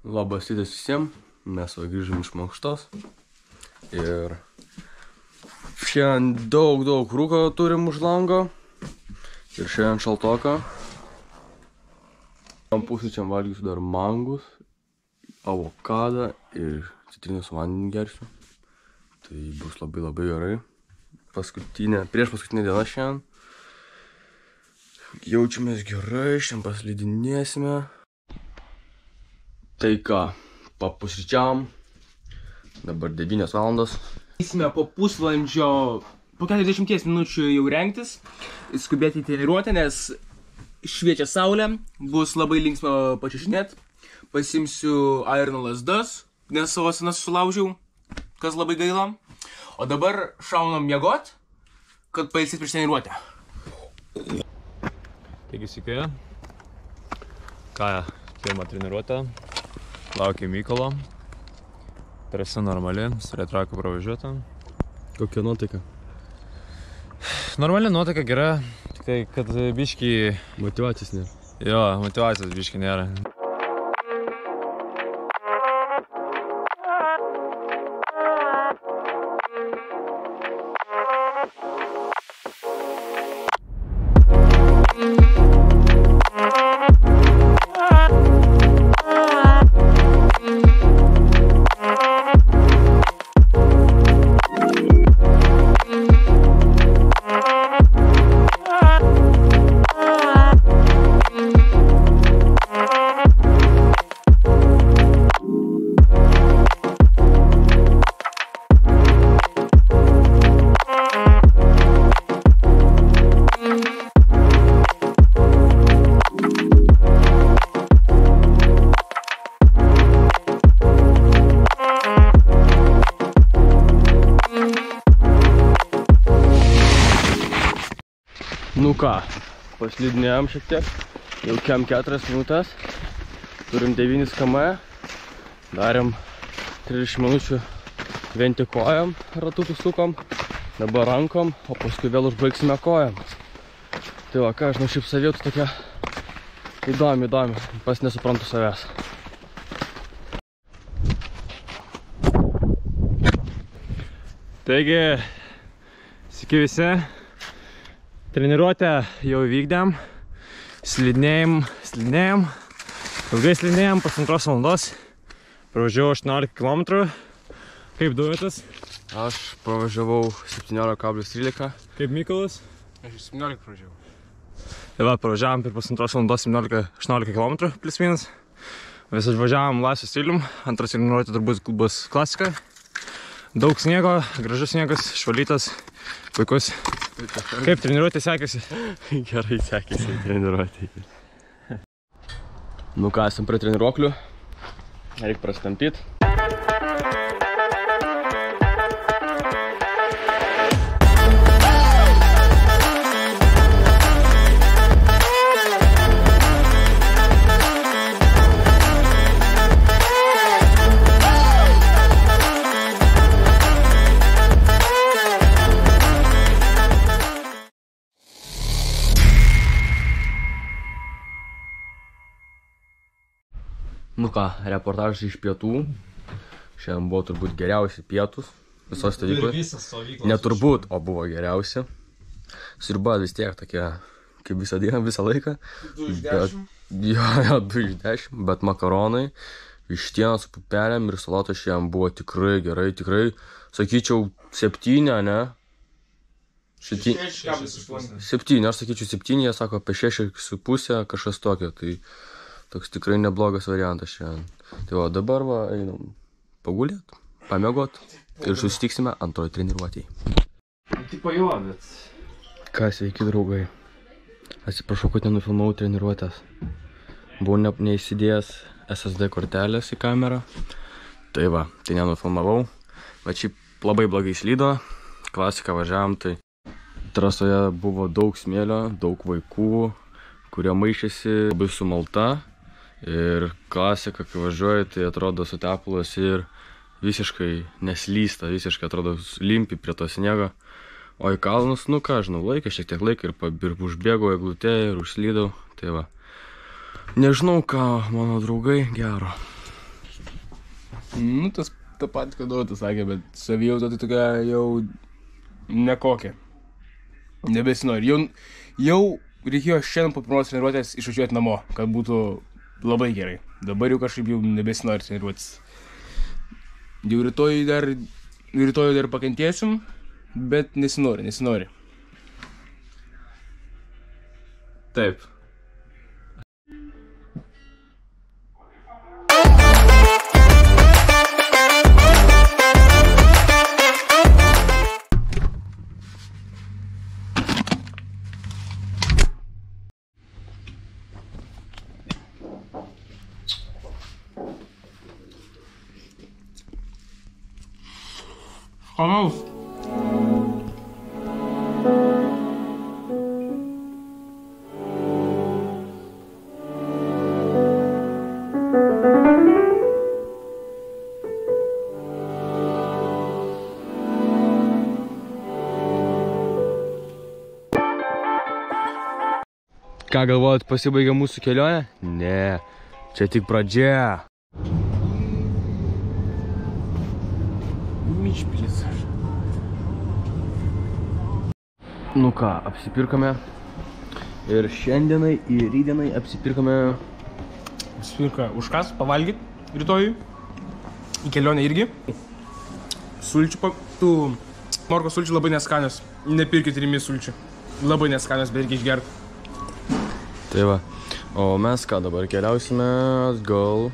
Labas rytas visiems, mes va grįžom iš mankštos ir šiandien daug rūko turim už lango ir šiandien šaltoka. Pusryčiam valgysiu dar mangus, avokadą ir citrinos vandenį gersiu. Tai bus labai gerai. Prieš paskutinė diena šiandien. Jaučiamės gerai, šiandien paslidinėsime. Tai ką, papusryčiavom, dabar 9 valandos. Eisime po pusvalandžio, po 40 minučių jau rengtis, skubėti į treniruotę, nes šviečia saulė, bus labai linksma pačiušinėt. Pasimsiu irono lazdas, nes savo senas sulaužiau, kas labai gaila. O dabar šaunam miegot, kad pailsėt prieš treniruotę. Taigi sveiki, Kaja, pirmą treniruotę, laukia Mykolo, trasa normali, Stretraku pravažiuota. Kokia nuotaika? Normali nuotaika gera, tik tai, kad biškį... Motyvacijos nėra. Jo, motyvacijos biškį nėra. Nu ką, paslidinėjom šiek tiek, jau kem 4 minutės, turim 9 km, darėm 30 minučių vien tik kojam, ratukus sukom, dabar rankom, o paskui vėl užbaigsime kojam. Tai va, ką aš nuo šiaip savietų tokia įdomi, pas nesuprantu savęs. Taigi, sveiki visi. Treniruotę jau vykdėm, slidinėjom, ilgai slidinėjom, po 2 valandos, pravažiavau 18 km. Kaip duotas? Aš pravažiavau 17,13. Kaip Mykolas? Aš 17 pravažiavau. Tai va, pravažiavom per po 2 valandos 18 km plus minus. Vis atvažiavom laisvu stilium, antras treniruotė turbūt bus klasika. Daug sniego, gražus sniegas, švalytas, puikus. Kaip treniruotė sekėsi? Gerai sekėsi treniruotė. Nu ką, esam prie treniruoklių. Reikia prastampyt. Nu ką, reportažas iš pietų. Šiandien buvo turbūt geriausi pietus visos stovyklos. Ne turbūt, o buvo geriausi. Sriuba vis tiek tokia, kaip visą dieną, visą laiką. 2 iš 10? Jo, 2 iš 10, bet makaronai, vištiena su pupelėm ir salatas šiandien buvo tikrai gerai, tikrai, sakyčiau, 7, ne? 7, aš sakyčiau 7, jie sako apie 6,5, kažkas tokio, tai toks tikrai neblogas variantas šiandien. Tai va, dabar va, einam pagulėt, pamiegot ir susitiksime antroji treniruotėj. Tipo jo, bet... Ką, sveiki draugai. Atsiprašau, kad nenufilmavau treniruotės. Buvau neįsidėjęs SSD kortelės į kamerą. Tai va, tai nenufilmavau. Bet šiaip labai blogai slydo. Klasiką važiavam, tai trasoje buvo daug smėlio, daug vaikų, kurie maišėsi, labai sumalta. Ir klasika, kai važiuoji, tai atrodo sutepulas ir visiškai neslysta, visiškai atrodo limpi prie to sniego. O į kalnus, nu ką, žinau, laikė šiek tiek laiką ir užbėgau eglutę ir užslydau. Tai va. Nežinau ką, mano draugai, gero. Nu, tas tą patį, ką Dovydas sakė, bet savijauta tai tokia jau nekokia. Nebesinori. Jau reikėjo šiandien po pirmos treniruotės išvažiuoti namo, kad būtų labai gerai. Dabar jau kažkaip jau nebesinori treniruotis. Jau rytoj dar pakentėsim, bet nesinori. Taip. Skanaus. Ką galvojat, pasibaigė mūsų kelionė? Ne, čia tik pradžia. Mičpilis. Nu ką, apsipirkome. Ir šiandienai ir rytdienai apsipirkome. Apsipirka už kas, pavalgyt rytoj. Į kelionę irgi. Sulčių, tų morkos sulčių labai neskanios. Nepirkit rimi sulčių. Labai neskanios, bet reikia išgerti. Tai va, o mes ką dabar keliausime atgal